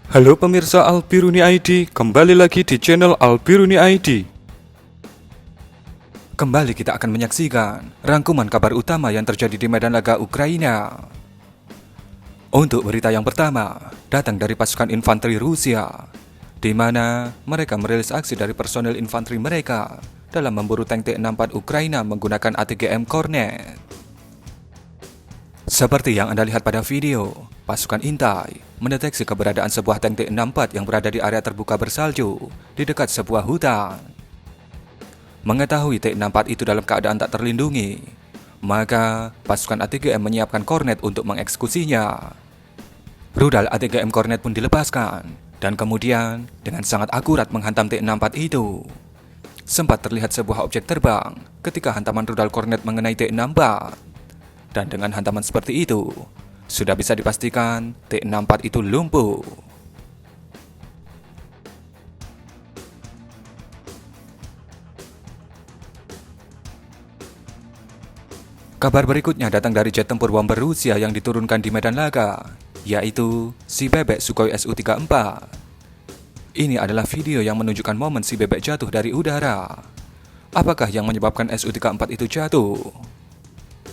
Halo pemirsa Albiruni ID, kembali lagi di channel Albiruni ID. Kembali kita akan menyaksikan rangkuman kabar utama yang terjadi di medan laga Ukraina. Untuk berita yang pertama, datang dari pasukan infanteri Rusia, di mana mereka merilis aksi dari personel infanteri mereka dalam memburu tank T-64 Ukraina menggunakan ATGM Kornet. Seperti yang Anda lihat pada video, pasukan intai mendeteksi keberadaan sebuah tank T-64 yang berada di area terbuka bersalju di dekat sebuah hutan. Mengetahui T-64 itu dalam keadaan tak terlindungi, maka pasukan ATGM menyiapkan kornet untuk mengeksekusinya. Rudal ATGM kornet pun dilepaskan, dan kemudian dengan sangat akurat menghantam T-64 itu. Sempat terlihat sebuah objek terbang ketika hantaman rudal kornet mengenai T-64. Dan dengan hantaman seperti itu, sudah bisa dipastikan T-64 itu lumpuh. Kabar berikutnya datang dari jet tempur bomber Rusia yang diturunkan di medan laga, yaitu si bebek Sukhoi Su-34. Ini adalah video yang menunjukkan momen si bebek jatuh dari udara. Apakah yang menyebabkan Su-34 itu jatuh?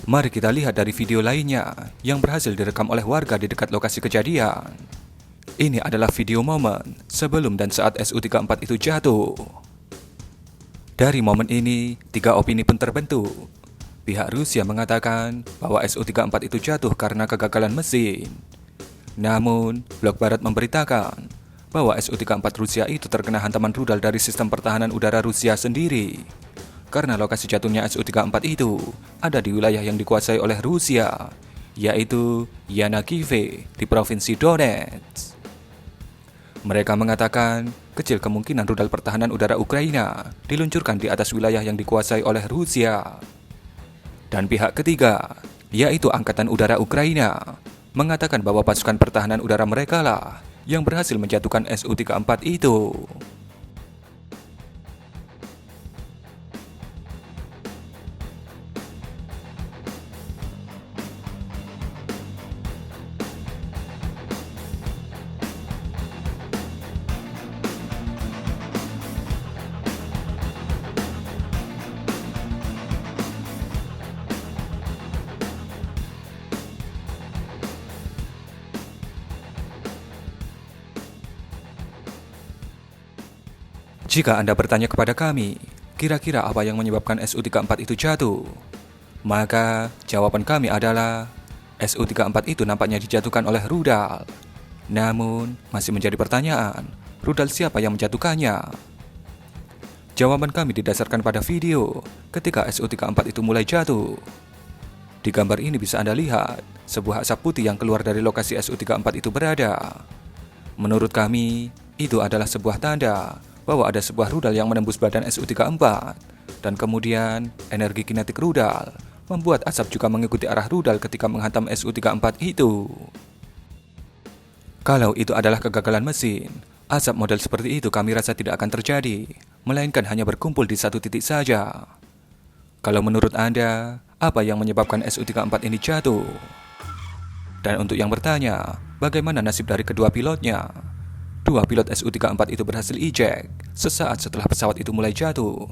Mari kita lihat dari video lainnya yang berhasil direkam oleh warga di dekat lokasi kejadian. Ini adalah video momen sebelum dan saat Su-34 itu jatuh. Dari momen ini, 3 opini pun terbentuk. Pihak Rusia mengatakan bahwa Su-34 itu jatuh karena kegagalan mesin. Namun, Blok Barat memberitakan bahwa Su-34 Rusia itu terkena hantaman rudal dari sistem pertahanan udara Rusia sendiri. Karena lokasi jatuhnya Su-34 itu ada di wilayah yang dikuasai oleh Rusia, yaitu Yanakive di Provinsi Donetsk. Mereka mengatakan kecil kemungkinan rudal pertahanan udara Ukraina diluncurkan di atas wilayah yang dikuasai oleh Rusia. Dan pihak ketiga, yaitu Angkatan Udara Ukraina, mengatakan bahwa pasukan pertahanan udara mereka lah yang berhasil menjatuhkan Su-34 itu. Jika Anda bertanya kepada kami, kira-kira apa yang menyebabkan Su-34 itu jatuh? Maka jawaban kami adalah Su-34 itu nampaknya dijatuhkan oleh rudal. Namun, masih menjadi pertanyaan, rudal siapa yang menjatuhkannya? Jawaban kami didasarkan pada video ketika Su-34 itu mulai jatuh. Di gambar ini bisa Anda lihat sebuah asap putih yang keluar dari lokasi Su-34 itu berada. Menurut kami, itu adalah sebuah tanda bahwa ada sebuah rudal yang menembus badan Su-34, dan kemudian energi kinetik rudal membuat asap juga mengikuti arah rudal ketika menghantam Su-34 itu. Kalau itu adalah kegagalan mesin, asap model seperti itu kami rasa tidak akan terjadi, melainkan hanya berkumpul di satu titik saja. Kalau menurut Anda, apa yang menyebabkan Su-34 ini jatuh? Dan untuk yang bertanya, bagaimana nasib dari kedua pilotnya? 2 pilot Su-34 itu berhasil ejek sesaat setelah pesawat itu mulai jatuh,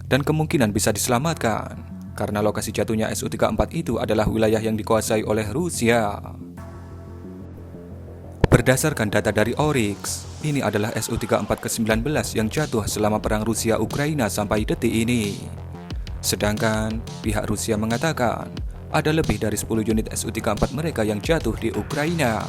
dan kemungkinan bisa diselamatkan karena lokasi jatuhnya Su-34 itu adalah wilayah yang dikuasai oleh Rusia. Berdasarkan data dari Oryx, ini adalah Su-34 ke-19 yang jatuh selama perang Rusia-Ukraina sampai detik ini. Sedangkan pihak Rusia mengatakan ada lebih dari 10 unit Su-34 mereka yang jatuh di Ukraina.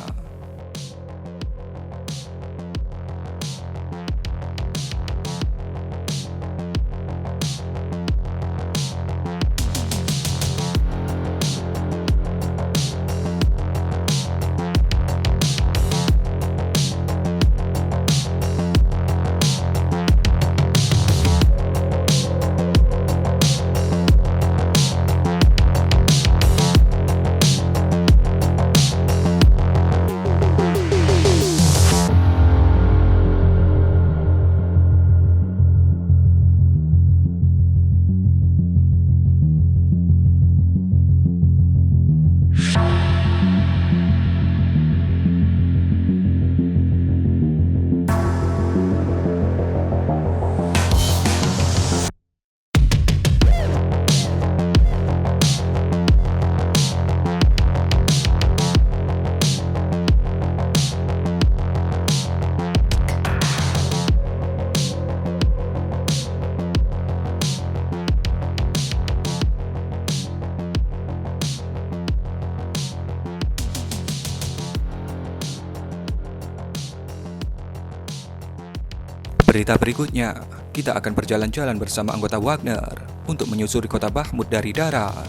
Berita berikutnya, kita akan berjalan-jalan bersama anggota Wagner untuk menyusuri kota Bakhmut dari darat.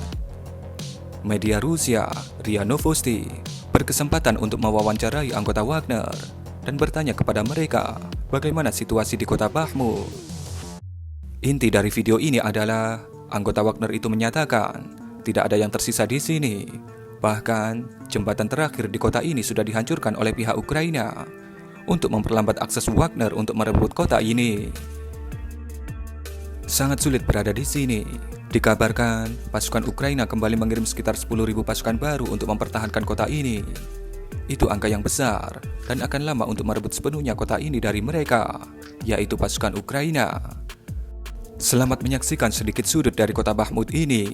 Media Rusia, RIA Novosti, berkesempatan untuk mewawancarai anggota Wagner dan bertanya kepada mereka bagaimana situasi di kota Bakhmut. Inti dari video ini adalah anggota Wagner itu menyatakan tidak ada yang tersisa di sini. Bahkan, jembatan terakhir di kota ini sudah dihancurkan oleh pihak Ukraina untuk memperlambat akses Wagner untuk merebut kota ini. Sangat sulit berada di sini. Dikabarkan, pasukan Ukraina kembali mengirim sekitar 10.000 pasukan baru untuk mempertahankan kota ini. Itu angka yang besar dan akan lama untuk merebut sepenuhnya kota ini dari mereka, yaitu pasukan Ukraina. Selamat menyaksikan sedikit sudut dari kota Bakhmut ini.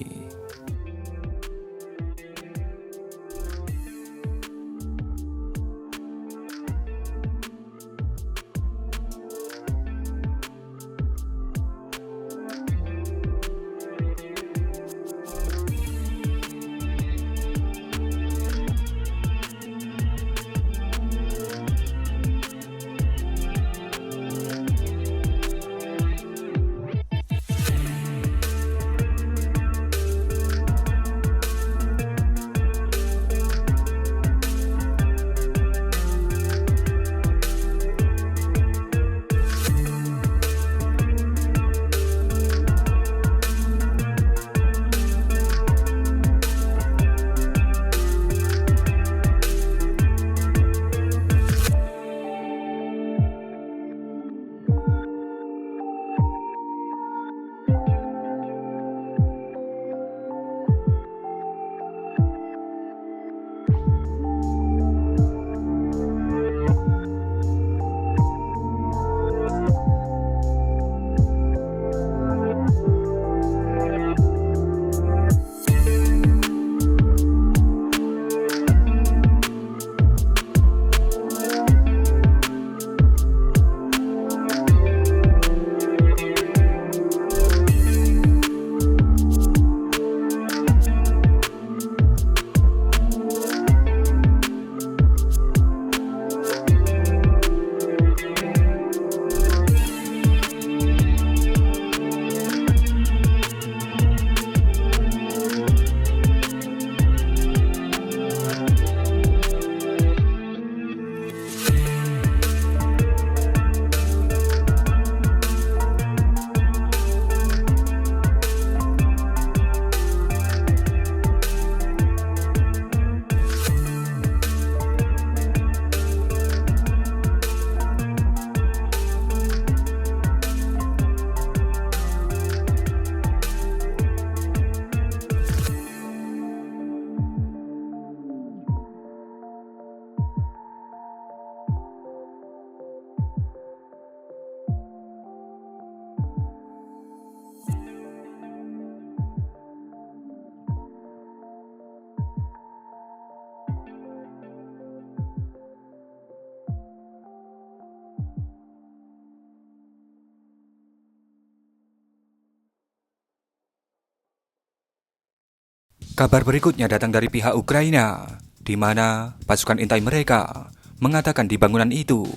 Kabar berikutnya datang dari pihak Ukraina, di mana pasukan intai mereka mengatakan di bangunan itu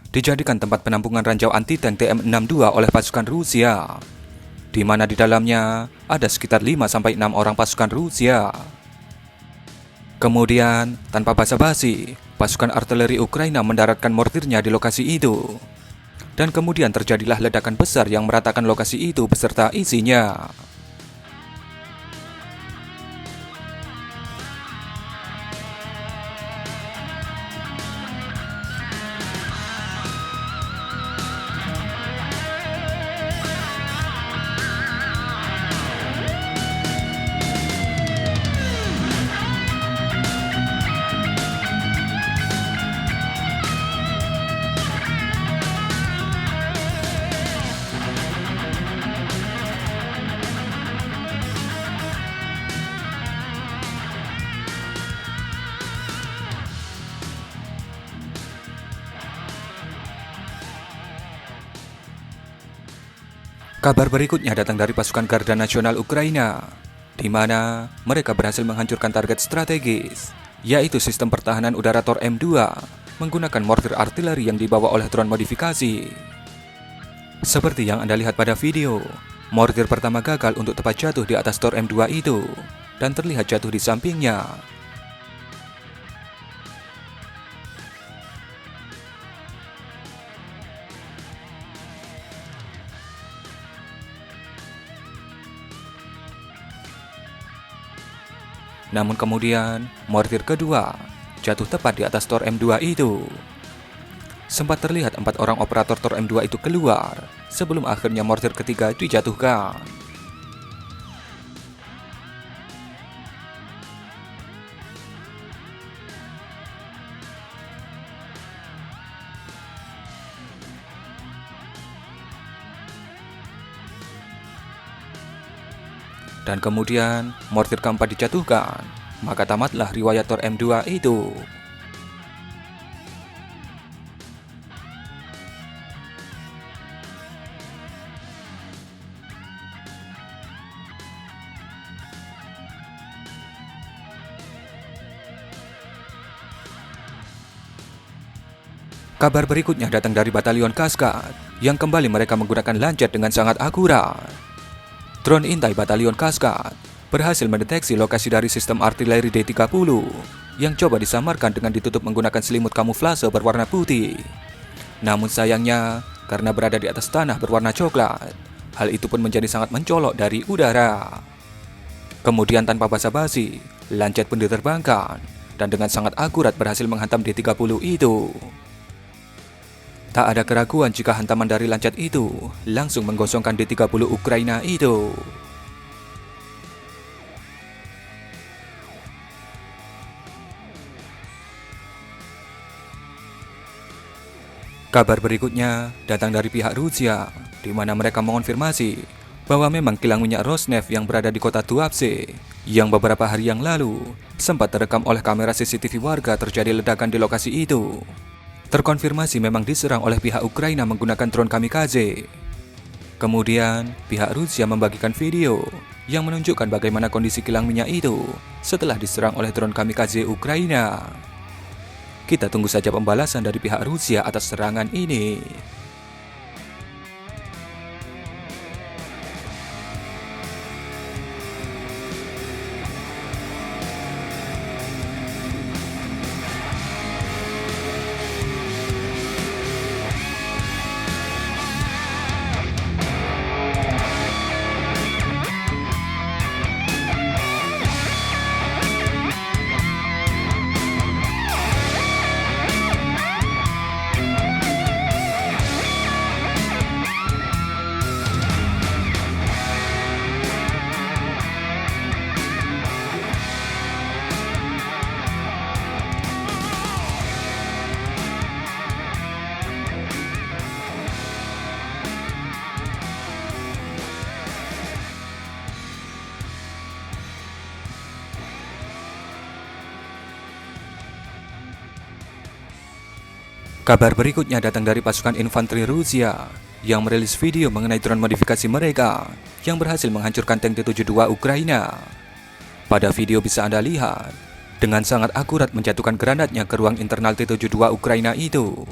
dijadikan tempat penampungan ranjau anti-tank TM62 oleh pasukan Rusia, di mana di dalamnya ada sekitar 5-6 orang pasukan Rusia. Kemudian, tanpa basa-basi, pasukan artileri Ukraina mendaratkan mortirnya di lokasi itu. Dan kemudian terjadilah ledakan besar yang meratakan lokasi itu beserta isinya. Kabar berikutnya datang dari pasukan Garda Nasional Ukraina, di mana mereka berhasil menghancurkan target strategis, yaitu sistem pertahanan udara Tor M2 menggunakan mortir artileri yang dibawa oleh drone modifikasi. Seperti yang Anda lihat pada video, mortir pertama gagal untuk tepat jatuh di atas Tor M2 itu, dan terlihat jatuh di sampingnya. Namun kemudian, mortir kedua jatuh tepat di atas Tor M2 itu. Sempat terlihat 4 orang operator Tor M2 itu keluar, sebelum akhirnya mortir ketiga dijatuhkan. Dan kemudian mortir keempat dijatuhkan, maka tamatlah riwayat Tor M2 itu. Kabar berikutnya datang dari Batalion Kaskad, yang kembali mereka menggunakan lancet dengan sangat akurat. Drone intai Batalion Kaskad berhasil mendeteksi lokasi dari sistem artileri D-30 yang coba disamarkan dengan ditutup menggunakan selimut kamuflase berwarna putih. Namun sayangnya, karena berada di atas tanah berwarna coklat, hal itu pun menjadi sangat mencolok dari udara. Kemudian tanpa basa-basi, lancet pun diterbangkan dan dengan sangat akurat berhasil menghantam D-30 itu. Tak ada keraguan jika hantaman dari lancet itu langsung menggosongkan D-30 Ukraina itu. Kabar berikutnya datang dari pihak Rusia, di mana mereka mengonfirmasi bahwa memang kilang minyak Rosneft yang berada di kota Tuapse, yang beberapa hari yang lalu sempat terekam oleh kamera CCTV warga terjadi ledakan di lokasi itu. Terkonfirmasi memang diserang oleh pihak Ukraina menggunakan drone kamikaze. Kemudian, pihak Rusia membagikan video yang menunjukkan bagaimana kondisi kilang minyak itu setelah diserang oleh drone kamikaze Ukraina. Kita tunggu saja pembalasan dari pihak Rusia atas serangan ini. Kabar berikutnya datang dari pasukan infanteri Rusia yang merilis video mengenai drone modifikasi mereka yang berhasil menghancurkan tank T-72 Ukraina. Pada video bisa Anda lihat, dengan sangat akurat menjatuhkan granatnya ke ruang internal T-72 Ukraina itu.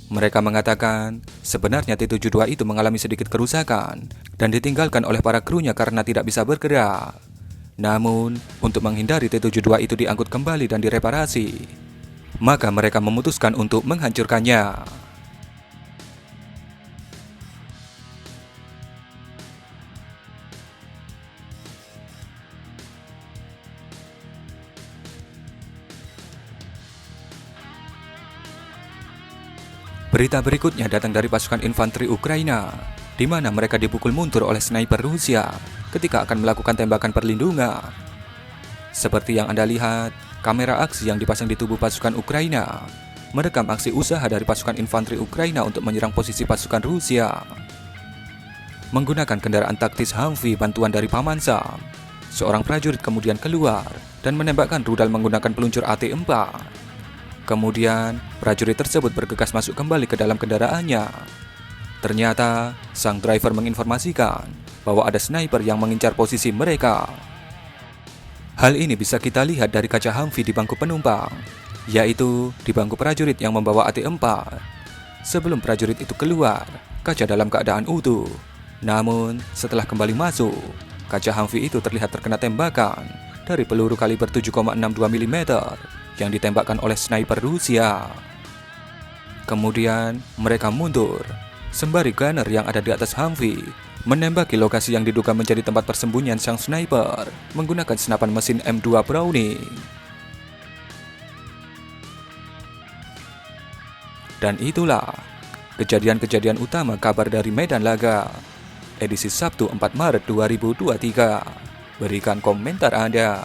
Mereka mengatakan sebenarnya T-72 itu mengalami sedikit kerusakan dan ditinggalkan oleh para krunya karena tidak bisa bergerak. Namun, untuk menghindari T-72 itu diangkut kembali dan direparasi, maka mereka memutuskan untuk menghancurkannya. Berita berikutnya datang dari pasukan infanteri Ukraina, di mana mereka dipukul mundur oleh sniper Rusia ketika akan melakukan tembakan perlindungan. Seperti yang Anda lihat, kamera aksi yang dipasang di tubuh pasukan Ukraina merekam aksi usaha dari pasukan infanteri Ukraina untuk menyerang posisi pasukan Rusia. Menggunakan kendaraan taktis Humvee bantuan dari Paman Sam, seorang prajurit kemudian keluar dan menembakkan rudal menggunakan peluncur AT-4. Kemudian, prajurit tersebut bergegas masuk kembali ke dalam kendaraannya. Ternyata, sang driver menginformasikan bahwa ada sniper yang mengincar posisi mereka. Hal ini bisa kita lihat dari kaca Humvee di bangku penumpang, yaitu di bangku prajurit yang membawa AT-4. Sebelum prajurit itu keluar, kaca dalam keadaan utuh. Namun, setelah kembali masuk, kaca Humvee itu terlihat terkena tembakan dari peluru kaliber 7,62 mm yang ditembakkan oleh sniper Rusia. Kemudian, mereka mundur, sembari gunner yang ada di atas Humvee menembaki lokasi yang diduga menjadi tempat persembunyian sang sniper menggunakan senapan mesin M2 Browning. Dan itulah kejadian-kejadian utama kabar dari Medan Laga, edisi Sabtu 4 Maret 2023. Berikan komentar Anda.